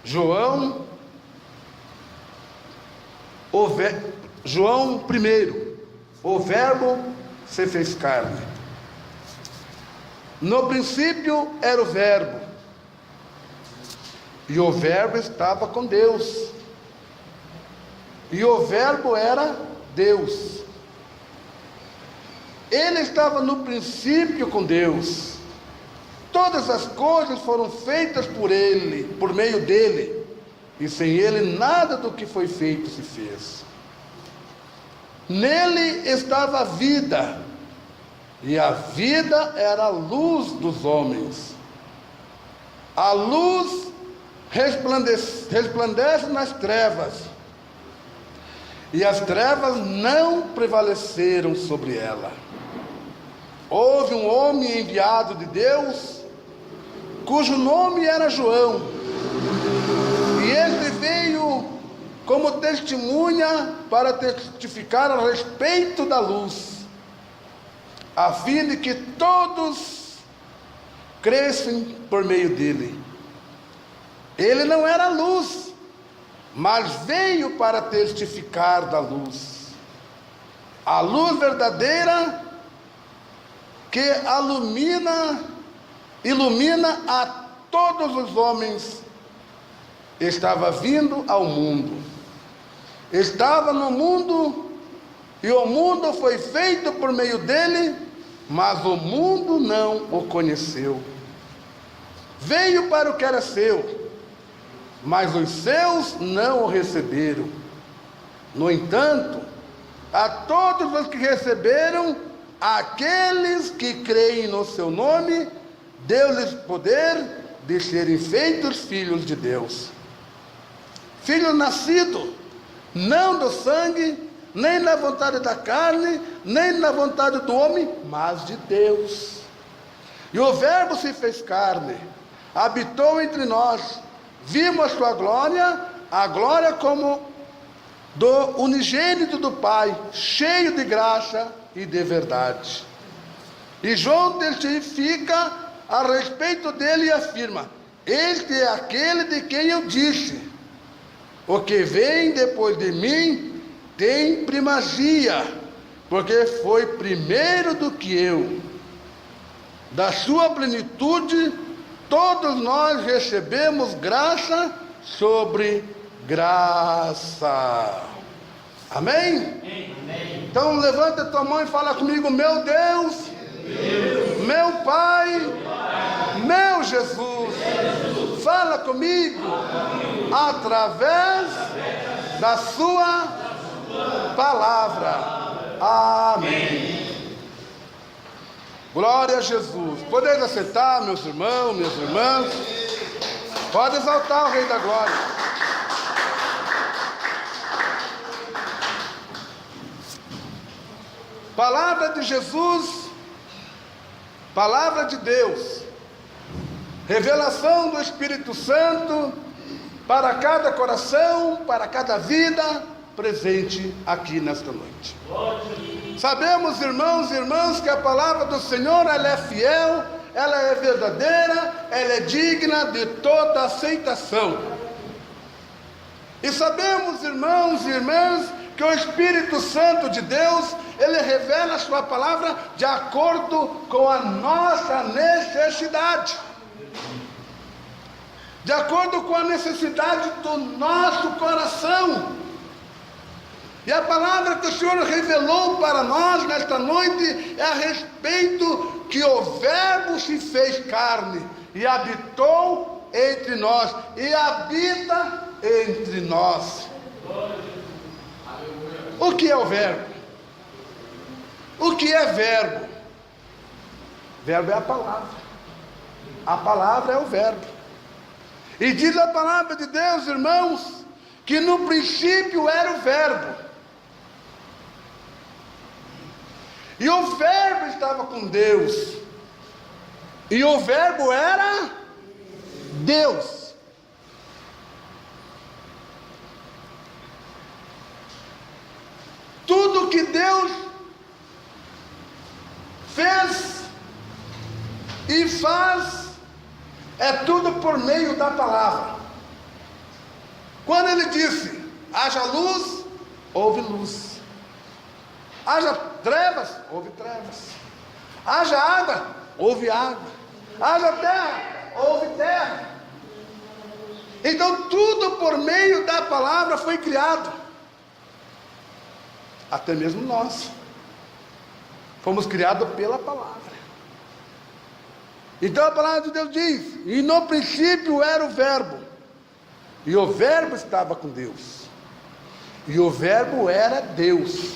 João, João 1, o Verbo se fez carne. No princípio era o Verbo, e o Verbo estava com Deus, e o Verbo era Deus. Ele estava no princípio com Deus. Todas as coisas foram feitas por Ele, por meio dEle, e sem Ele nada do que foi feito se fez. Nele estava a vida, e a vida era a luz dos homens. A luz resplandece nas trevas, e as trevas não prevaleceram sobre ela. Houve um homem enviado de Deus, cujo nome era João, e ele veio como testemunha para testificar a respeito da luz, a fim de que todos crescem por meio dele. Ele não era luz, mas veio para testificar da luz, a luz verdadeira que ilumina a todos os homens. Estava vindo ao mundo, estava no mundo, e o mundo foi feito por meio dele, mas o mundo não o conheceu. Veio para o que era seu, mas os seus não o receberam. No entanto, a todos os que receberam, aqueles que creem no seu nome, deu-lhes poder de serem feitos filhos de Deus. Filho nascido, não do sangue, nem na vontade da carne, nem na vontade do homem, mas de Deus. E o Verbo se fez carne, habitou entre nós, vimos a sua glória, a glória como do unigênito do Pai, cheio de graça e de verdade. E João testifica a respeito dele e afirma: este é aquele de quem eu disse, o que vem depois de mim tem primazia, porque foi primeiro do que eu. Da sua plenitude todos nós recebemos graça sobre graça. Amém? Amém. Então levanta a tua mão e fala comigo: meu Deus, meu Pai, meu Jesus, fala comigo através da sua palavra. Amém. Glória a Jesus. Podeis aceitar, meus irmãos, minhas irmãs. Pode exaltar o Rei da Glória. Palavra de Jesus, palavra de Deus, revelação do Espírito Santo para cada coração, para cada vida presente aqui nesta noite. Sabemos, irmãos e irmãs, que a palavra do Senhor, ela é fiel, ela é verdadeira, ela é digna de toda aceitação. E sabemos, irmãos e irmãs, que o Espírito Santo de Deus, ele revela a sua palavra de acordo com a nossa necessidade, de acordo com a necessidade do nosso coração. E a palavra que o Senhor revelou para nós nesta noite é a respeito que o Verbo se fez carne e habitou entre nós, e habita entre nós. O que é o Verbo? O que é Verbo? Verbo é a palavra. A palavra é o Verbo. E diz a palavra de Deus, irmãos, que no princípio era o Verbo. E o Verbo estava com Deus. E o Verbo era Deus. Tudo que Deus fez e faz é tudo por meio da palavra. Quando ele disse: haja luz, houve luz. Haja trevas, houve trevas. Haja água, houve água. Haja terra, houve terra. Então tudo por meio da palavra foi criado. Até mesmo nós fomos criados pela palavra. Então a palavra de Deus diz: e no princípio era o verbo, e o verbo estava com Deus, e o verbo era Deus,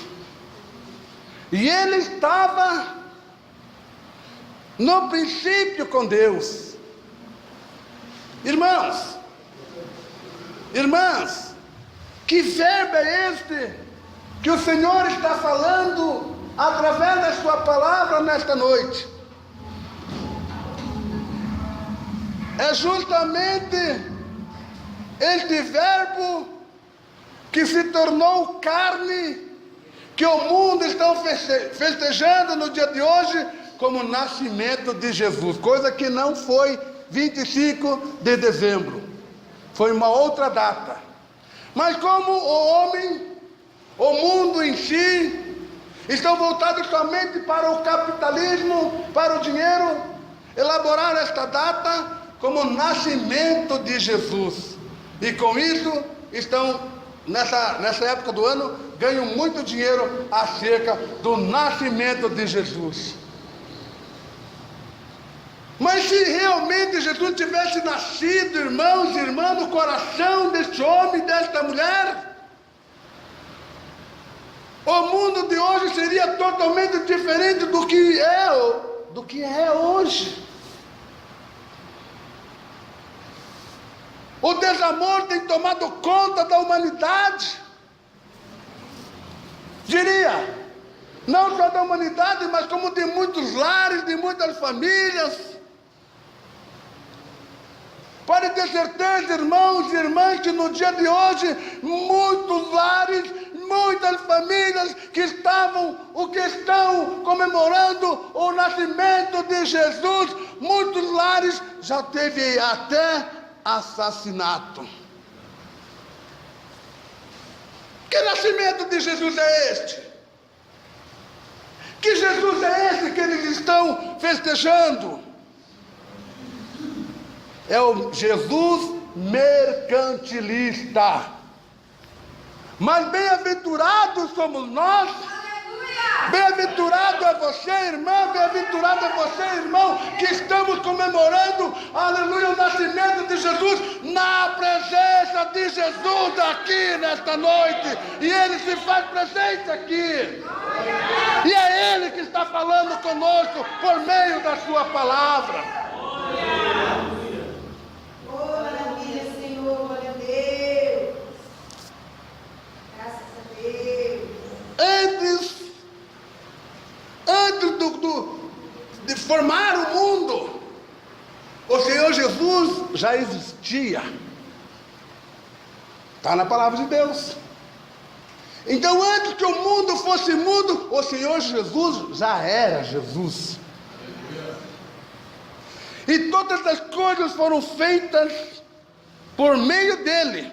e ele estava no princípio com Deus. Irmãos, irmãs, que verbo é este que o Senhor está falando através da sua palavra nesta noite? É justamente este verbo que se tornou carne, que o mundo está festejando no dia de hoje como o nascimento de Jesus, coisa que não foi 25 de dezembro, foi uma outra data. Mas como o homem, o mundo em si, estão voltados somente para o capitalismo, para o dinheiro, elaborar esta data como o nascimento de Jesus, e com isso estão nessa época do ano ganham muito dinheiro acerca do nascimento de Jesus. Mas se realmente Jesus tivesse nascido, irmãos e irmãs, no coração deste homem, desta mulher, o mundo de hoje seria totalmente diferente do que é hoje. O desamor tem tomado conta da humanidade. Diria, não só da humanidade, mas como de muitos lares, de muitas famílias. Pode ter certeza, irmãos e irmãs, que no dia de hoje, muitos lares, muitas famílias que estão comemorando o nascimento de Jesus, muitos lares já teve até assassinato. Que nascimento de Jesus é este? Que Jesus é esse que eles estão festejando? É o Jesus mercantilista. Mas bem-aventurados somos nós. Bem-aventurado é você, irmã, bem-aventurado é você, irmão, que estamos comemorando, aleluia, o nascimento de Jesus, na presença de Jesus aqui nesta noite, e Ele se faz presente aqui, e é Ele que está falando conosco por meio da sua palavra. Maravilha, Senhor, glória a Deus, graças a Deus. Antes de formar o mundo, o Senhor Jesus já existia. Está na palavra de Deus. Então, antes que o mundo fosse mundo, o Senhor Jesus já era Jesus. E todas as coisas foram feitas por meio dele.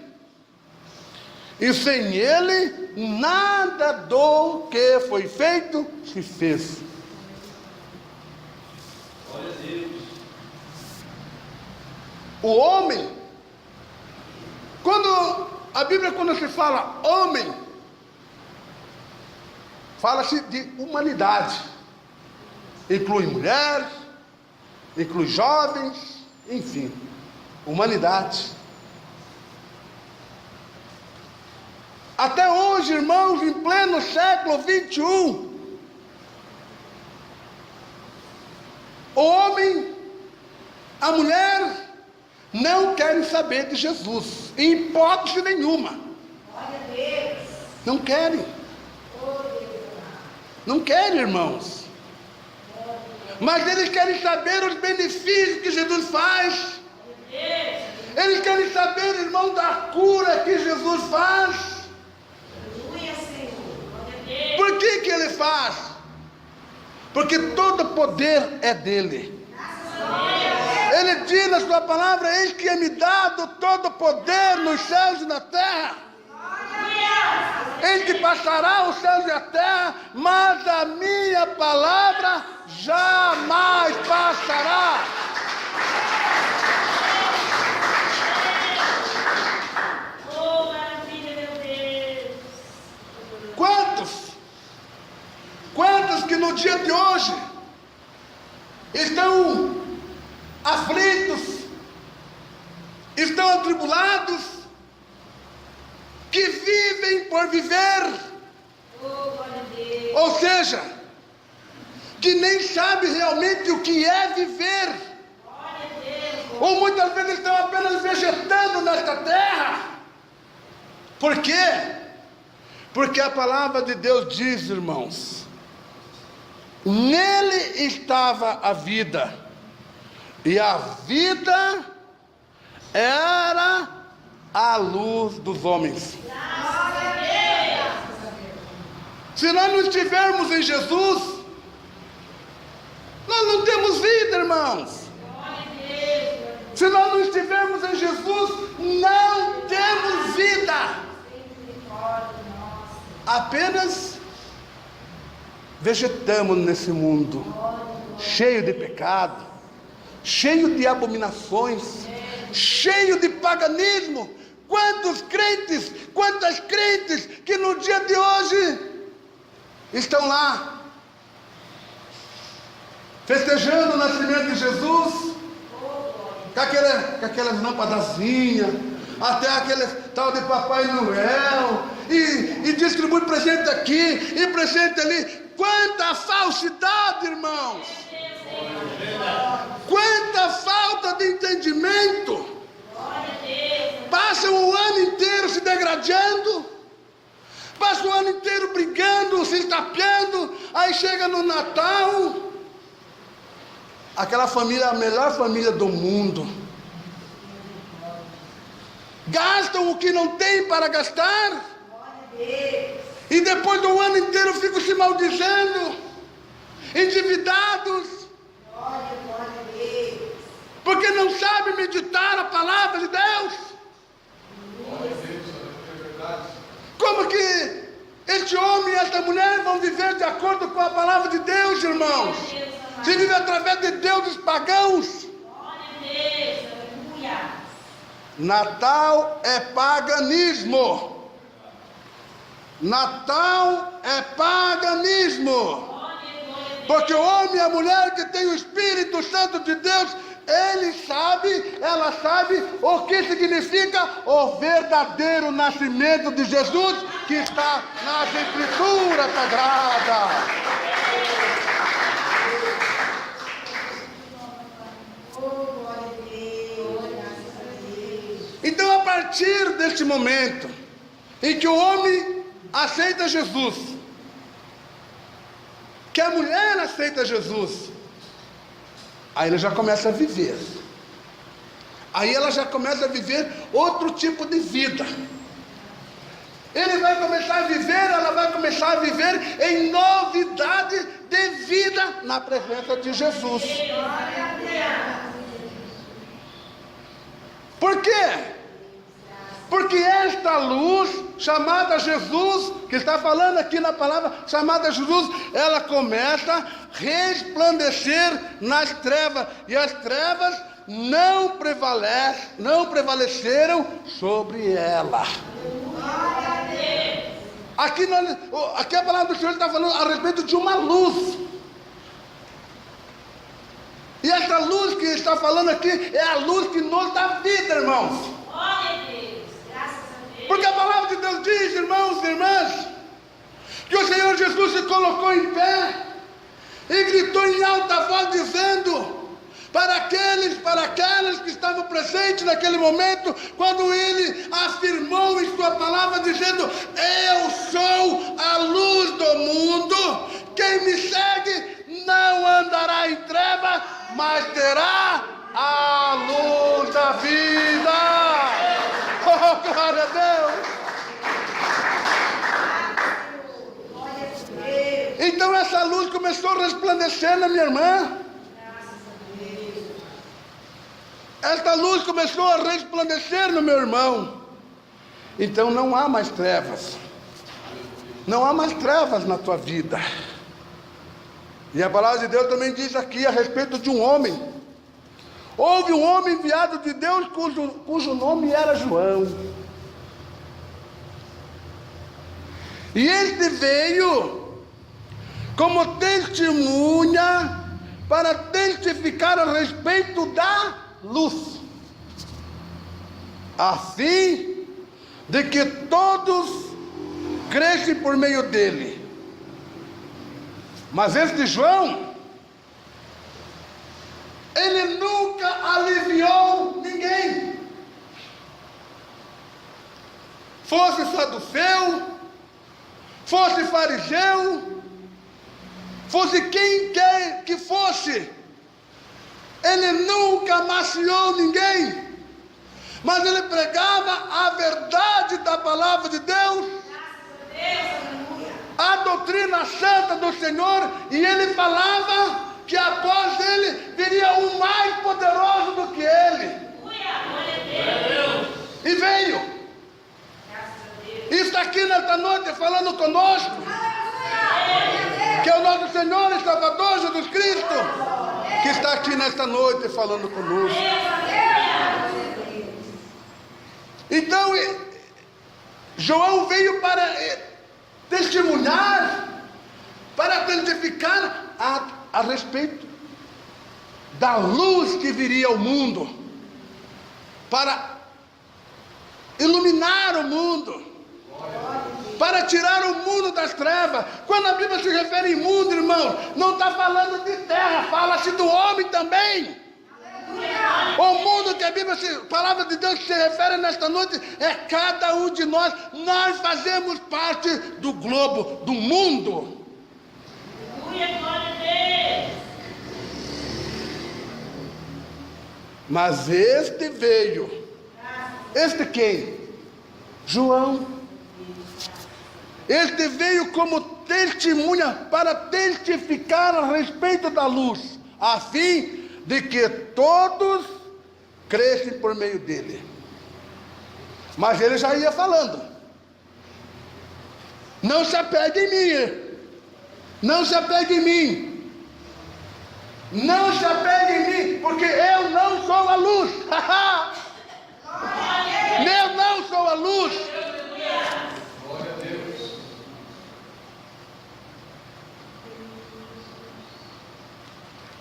E sem ele, nada do que foi feito se fez. Glória a Deus. O homem, quando se fala homem, fala-se de humanidade. Inclui mulheres, inclui jovens, enfim, humanidade. Até hoje, irmãos, em pleno século 21, o homem, a mulher, não querem saber de Jesus, em hipótese nenhuma. Glória a Deus. Não querem. Não querem, irmãos. Mas eles querem saber os benefícios que Jesus faz. Eles querem saber, irmão, da cura que Jesus faz. Por que ele faz? Porque todo poder é dele. Ele diz na sua palavra: eis que é me dado todo o poder nos céus e na terra. Eis que passará os céus e a terra, mas a minha palavra jamais passará. Oh, maravilha, meu Deus. Quantos que no dia de hoje estão aflitos, estão atribulados, que vivem por viver, Oh, glória a Deus. ou seja, que nem sabe realmente o que é viver, Glória a Deus. ou muitas vezes estão apenas vegetando nesta terra. Por quê? Porque a palavra de Deus diz, irmãos, nele estava a vida, e a vida era a luz dos homens. Se nós não estivermos em Jesus, nós não temos vida, irmãos. Se nós não estivermos em Jesus, não temos vida. Apenas vegetamos nesse mundo, cheio de pecado, cheio de abominações, cheio de paganismo. Quantos crentes, quantas crentes que no dia de hoje estão lá, festejando o nascimento de Jesus, com aquelas lampadazinhas, até aquele tal de Papai Noel, e distribui presente aqui e presente ali. Quanta falsidade, irmãos! Quanta falta de entendimento! Passam o ano inteiro se degradando, passam o ano inteiro brigando, se estapeando, aí chega no Natal, aquela família, a melhor família do mundo, gastam o que não tem para gastar, e depois do ano inteiro ficam se maldizendo, endividados, porque não sabem meditar a palavra de Deus. Como que este homem e esta mulher vão viver de acordo com a palavra de Deus, irmãos? Se vive através de deuses pagãos. Natal é paganismo. Natal é paganismo. Porque o homem e a mulher que tem o Espírito Santo de Deus, ela sabe o que significa o verdadeiro nascimento de Jesus, que está nas Escrituras Sagradas. Então, a partir deste momento em que o homem aceita Jesus, que a mulher aceita Jesus, aí ele já começa a viver. Aí ela já começa a viver outro tipo de vida. Ele vai começar a viver, ela vai começar a viver em novidade de vida na presença de Jesus. Por quê? Porque esta luz, chamada Jesus, que está falando aqui na palavra, chamada Jesus, ela começa a resplandecer nas trevas, e as trevas não prevaleceram sobre ela. Aqui a palavra do Senhor está falando a respeito de uma luz. E essa luz que está falando aqui é a luz que nos dá vida, irmãos. Porque a palavra de Deus diz, irmãos e irmãs, que o Senhor Jesus se colocou em pé e gritou em alta voz, dizendo para aquelas que estavam presentes naquele momento, quando ele afirmou em sua palavra, dizendo: eu sou a luz do mundo, quem me segue não andará em trevas, mas terá a luz da vida. Oh, glória a Deus! Então essa luz começou a resplandecer na minha irmã. esta luz começou a resplandecer no meu irmão. Então não há mais trevas. Não há mais trevas na tua vida. E a palavra de Deus também diz aqui a respeito de um homem. Houve um homem enviado de Deus cujo nome era João. E este veio como testemunha para testificar a respeito da luz, a fim de que todos crescem por meio dele. Mas este João, ele nunca aliviou ninguém, fosse saduceu, fosse fariseu, fosse quem quer que fosse, ele nunca maciou ninguém, mas ele pregava a verdade da palavra de Deus, a doutrina santa do Senhor, e ele falava que após ele viria um mais poderoso do que ele. E veio. E está aqui nesta noite falando conosco, que é o nosso Senhor e Salvador Jesus Cristo, que está aqui nesta noite falando conosco. Então, João veio para testemunhar, para testificar a respeito da luz que viria ao mundo, para iluminar o mundo, para tirar o mundo das trevas. Quando a Bíblia se refere em mundo, irmão, não está falando de terra, fala-se do homem também. O mundo que a palavra de Deus se refere nesta noite é cada um de nós. Nós fazemos parte do globo, do mundo. Mas este veio. Este quem? João. Este veio como testemunha para testificar a respeito da luz, a fim de que todos crescem por meio dele. Mas ele já ia falando: não se apegue em mim, não se apegue em mim, não se apegue em mim, porque eu não sou a luz. Eu não sou a luz.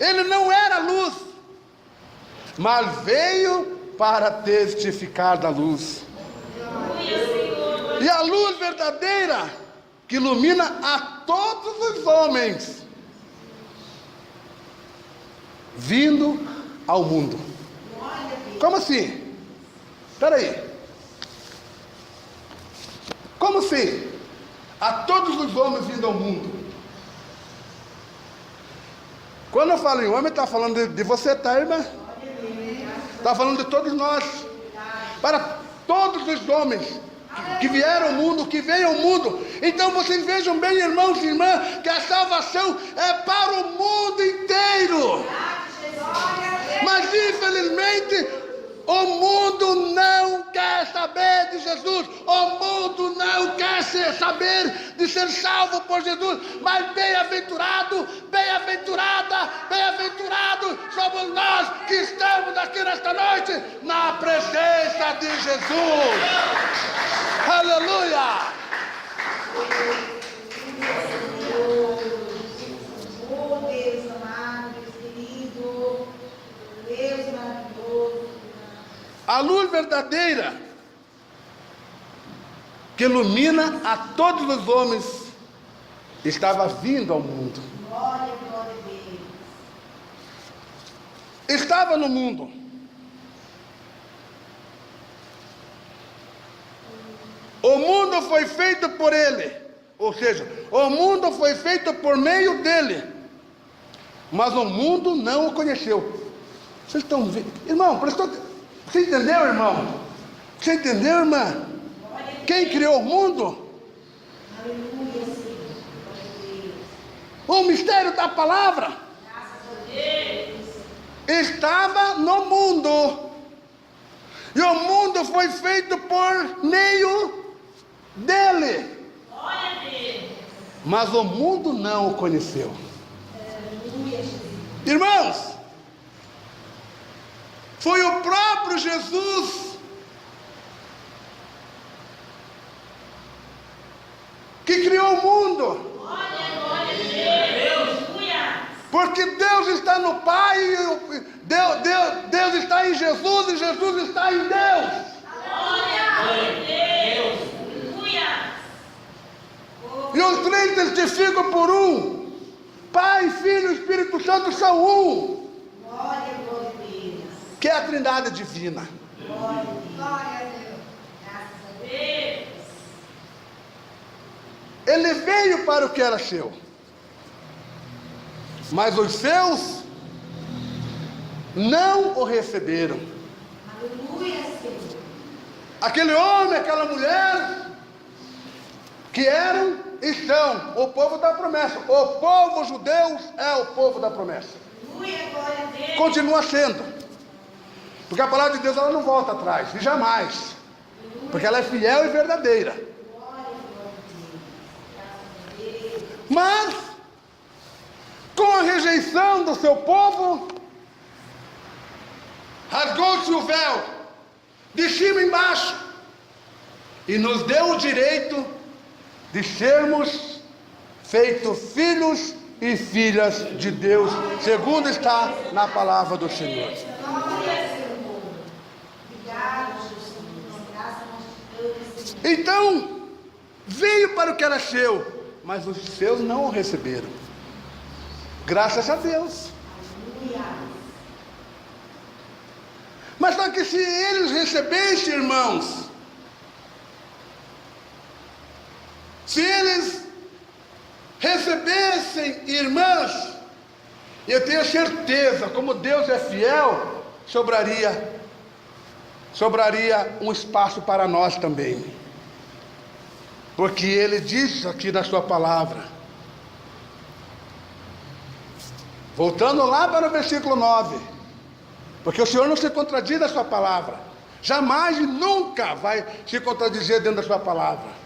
Ele não era luz, mas veio para testificar da luz. E a luz verdadeira que ilumina a todos os homens, vindo ao mundo. Como assim? Espera aí. Como assim? A todos os homens vindo ao mundo. Quando eu falo em homem, está falando de você, tá, irmã? Está falando de todos nós. Para todos os homens que vieram ao mundo, que veio ao mundo. Então vocês vejam bem, irmãos e irmãs, que a salvação é para o mundo inteiro. Mas infelizmente o mundo não quer saber de Jesus. O mundo não quer saber de ser salvo por Jesus. Mas bem-aventurado, bem-aventurada, bem-aventurado somos nós que estamos aqui nesta noite na presença de Jesus. Aleluia! Oh Deus amado, Deus querido, Deus maravilhoso. A luz verdadeira que ilumina a todos os homens estava vindo ao mundo. Glória, glória a Deus. Estava no mundo. O mundo foi feito por ele, ou seja, o mundo foi feito por meio dele, mas o mundo não o conheceu. Vocês estão vendo? Irmão, você entendeu, irmão? Você entendeu, irmã? Quem criou o mundo? Aleluia, Senhor. O mistério da palavra Graças a Deus. estava no mundo, E o mundo foi feito por meio dele. Glória a Deus. Mas o mundo não o conheceu. Aleluia, Jesus. Irmãos, foi o próprio Jesus que criou o mundo. Glória a Deus. Aleluia. Porque Deus está no Pai, Deus está em Jesus e Jesus está em Deus. Glória a Deus. Aleluia. E os três testificam por um. Pai, Filho e Espírito Santo são um. Glória, glória a Deus. Que é a Trindade divina. Glória a Deus. Glória a Deus. Graças a Deus. Deus. Ele veio para o que era seu. Mas os seus não o receberam. Aleluia, Senhor. Aquele homem, aquela mulher, que eram e são o povo da promessa. O povo judeu é o povo da promessa. Aleluia, glória a Deus. Continua sendo. Porque a palavra de Deus ela não volta atrás, e jamais. Porque ela é fiel e verdadeira. Glória, glória a Deus. Graças a Deus. Mas, com a rejeição do seu povo, rasgou-se o véu, de cima e embaixo, e nos deu o direito de sermos feitos filhos e filhas de Deus, segundo está na palavra do Senhor. Glória, Senhor. Obrigado, Jesus. Graças a Deus, Senhor. Então, veio para o que era seu, mas os seus não o receberam. Graças a Deus. Aleluia. Mas só que se eles recebessem, irmãos, se eles recebessem, irmãs, eu tenho certeza, como Deus é fiel, sobraria um espaço para nós também. Porque Ele diz aqui na sua palavra, voltando lá para o versículo 9, porque o Senhor não se contradiz na sua palavra, jamais e nunca vai se contradizer dentro da sua palavra,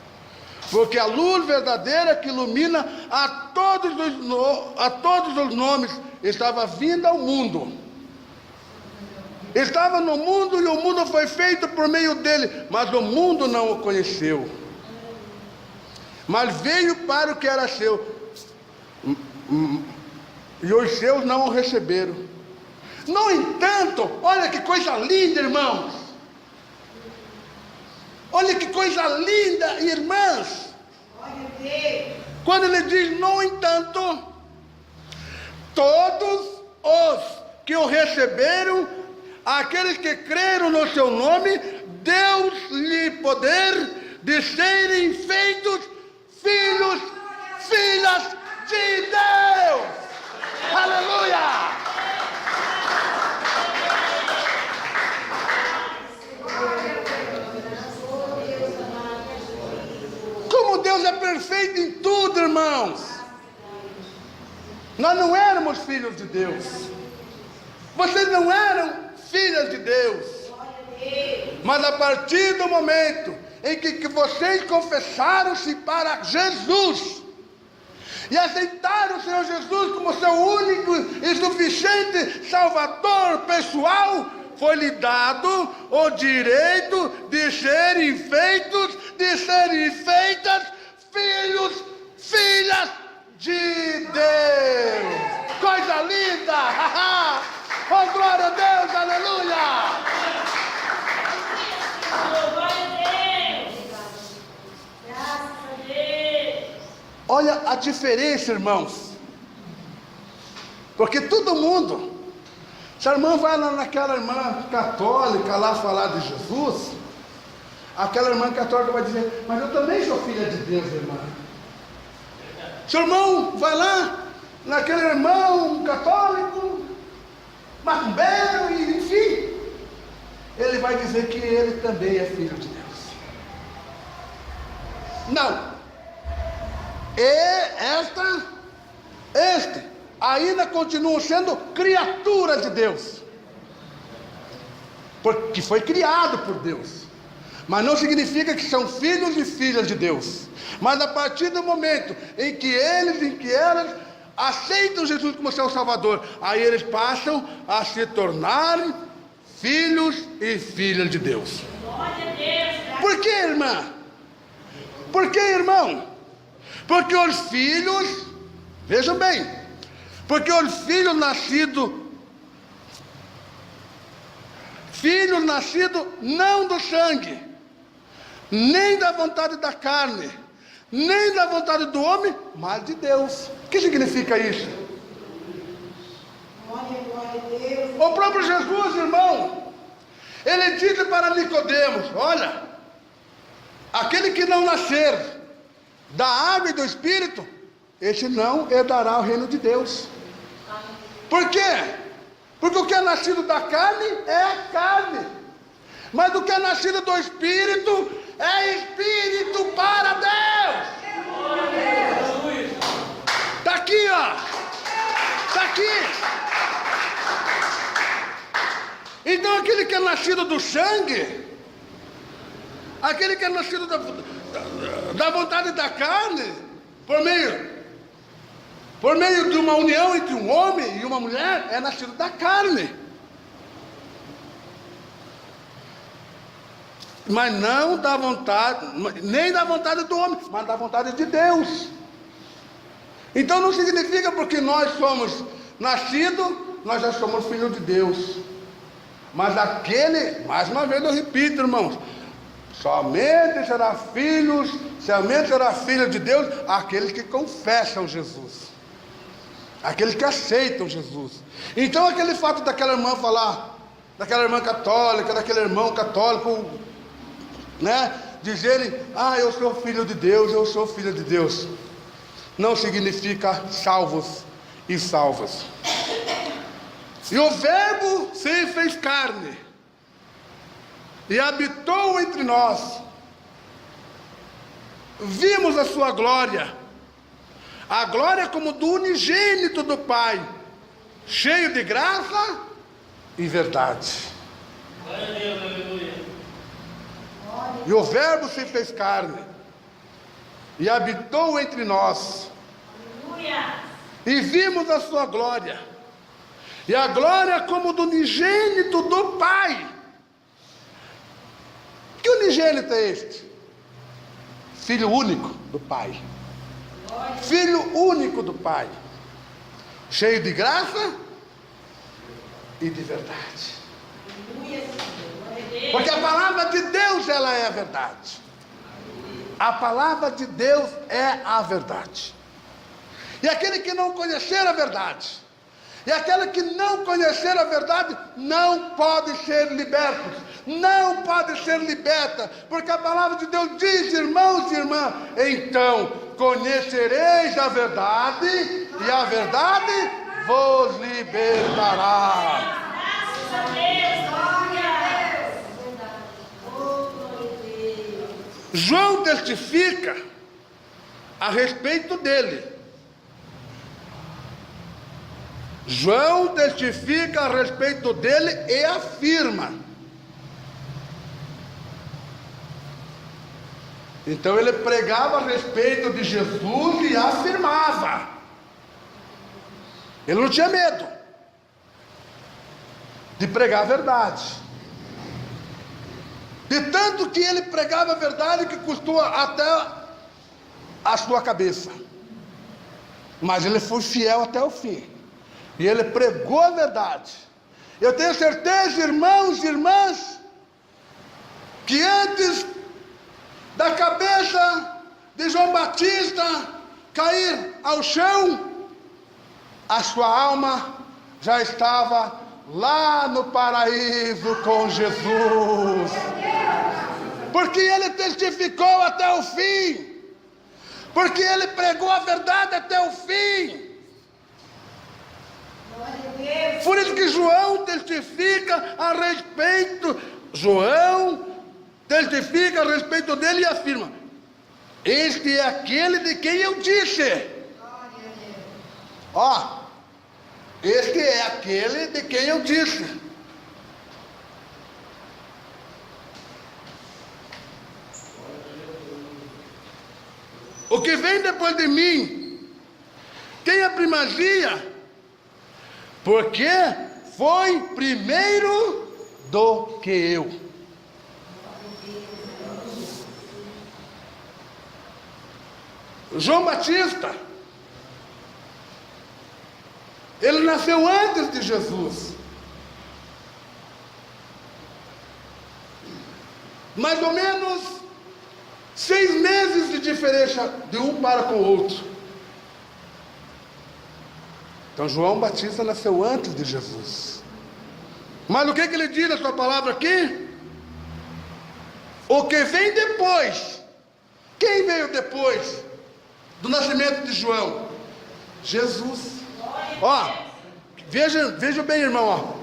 porque a luz verdadeira que ilumina a todos os nomes estava vindo ao mundo, estava no mundo e o mundo foi feito por meio dele, mas o mundo não o conheceu, mas veio para o que era seu, e os seus não o receberam. No entanto, olha que coisa linda, irmãos, olha que coisa linda, irmãs, Glória a Deus. quando ele diz, no entanto, todos os que o receberam, aqueles que creram no seu nome, deu-lhe poder de serem feitos filhos, filhas de Deus. Aleluia! Como Deus é perfeito em tudo, irmãos. Nós não éramos filhos de Deus. Vocês não eram filhas de Deus. Mas a partir do momento em que vocês confessaram-se para Jesus e aceitaram o Senhor Jesus como seu único e suficiente Salvador pessoal, foi-lhe dado o direito de serem feitos, de serem feitas filhos, filhas de Deus. Coisa linda! Oh, glória a Deus, aleluia! Glória a Deus. Graças a Deus. Olha a diferença, irmãos. Porque todo mundo, se a irmã vai lá naquela irmã católica lá falar de Jesus, aquela irmã católica vai dizer, mas eu também sou filha de Deus, irmã. Seu irmão vai lá naquele irmão católico, macumbeiro, e enfim, ele vai dizer que ele também é filho de Deus. Não. Este ainda continuam sendo criatura de Deus. porque foi criado por Deus. Mas não significa que são filhos e filhas de Deus. Mas a partir do momento em que elas aceitam Jesus como seu Salvador, aí eles passam a se tornar filhos e filhas de Deus. Glória a Deus. Por que, irmã? Por que, irmão? Porque os filhos, vejam bem, porque os filhos nascidos não do sangue, nem da vontade da carne, nem da vontade do homem, mas de Deus. O que significa isso? Glória a Deus. O próprio Jesus, irmão, ele disse para Nicodemos: olha, aquele que não nascer da água e do Espírito, esse não herdará o reino de Deus. Por quê? Porque o que é nascido da carne é a carne, mas o que é nascido do Espírito é Espírito para Deus. Está aqui, ó. Está aqui. Então aquele que é nascido do sangue, aquele que é nascido da vontade da carne, por meio de uma união entre um homem e uma mulher, é nascido da carne, mas não da vontade, nem da vontade do homem, mas da vontade de Deus. Então não significa porque nós somos nascidos, nós já somos filhos de Deus. Mas aquele, mais uma vez eu repito, irmãos, somente será filho de Deus aqueles que confessam Jesus, aqueles que aceitam Jesus. Então aquele fato daquela irmã falar, daquela irmã católica, daquele irmão católico, né, dizerem: eu sou filho de Deus, eu sou filha de Deus, não significa salvos e salvas. E o Verbo se fez carne e habitou entre nós. Vimos a sua glória, a glória como do unigênito do Pai, cheio de graça e verdade. Glória a Deus, aleluia. E o Verbo se fez carne e habitou entre nós. Aleluia. E vimos a sua glória, e a glória como do unigênito do Pai. Que unigênito é este? Filho único do Pai. Filho único do Pai, cheio de graça e de verdade. Porque a palavra de Deus, ela é a verdade. A palavra de Deus é a verdade. E aquele que não conhecer a verdade, e aquele que não conhecer a verdade, não pode ser liberto, não pode ser liberta, porque a palavra de Deus diz: irmãos e irmãs, então conhecereis a verdade, e a verdade vos libertará. Graças a Deus, glória a Deus. João testifica a respeito dele. João testifica a respeito dele e afirma. Então ele pregava a respeito de Jesus e afirmava. Ele não tinha medo de pregar a verdade. De tanto que ele pregava a verdade que custou até a sua cabeça. Mas ele foi fiel até o fim. E ele pregou a verdade. Eu tenho certeza, irmãos e irmãs, que antes da cabeça de João Batista cair ao chão, a sua alma já estava lá no paraíso com Jesus. Porque ele testificou até o fim. Porque ele pregou a verdade até o fim. Por isso que João testifica a respeito dele e afirma: este é aquele de quem eu disse. Ó, este é aquele de quem eu disse. O que vem depois de mim tem a primazia, porque foi primeiro do que eu. João Batista, ele nasceu antes de Jesus. Mais ou menos 6 meses de diferença de um para com o outro. Então João Batista nasceu antes de Jesus. Mas o que ele diz na sua palavra aqui? O que vem depois. Quem veio depois do nascimento de João? Jesus. Ó, veja bem, irmão, ó.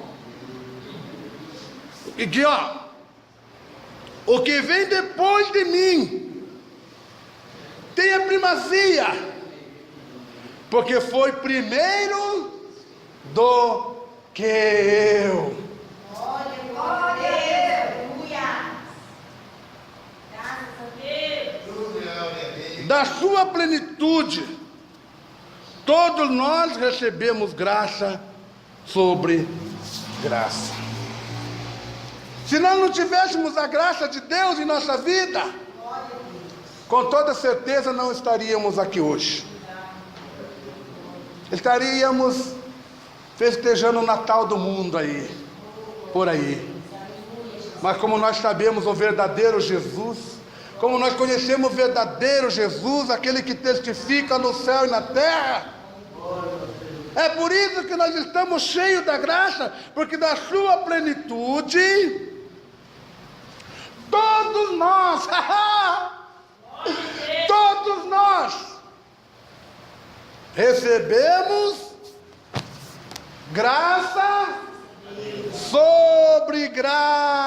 E aqui, ó. O que vem depois de mim tem a primazia, porque foi primeiro do que eu. Glória a Deus. Graças a Deus. Da sua plenitude, todos nós recebemos graça sobre graça. Se nós não tivéssemos a graça de Deus em nossa vida, com toda certeza não estaríamos aqui hoje. Estaríamos festejando o Natal do mundo aí, por aí. Mas como nós sabemos o verdadeiro Jesus, como nós conhecemos o verdadeiro Jesus, aquele que testifica no céu e na terra, é por isso que nós estamos cheios da graça, porque da sua plenitude, todos nós, todos nós, recebemos graça sobre graça.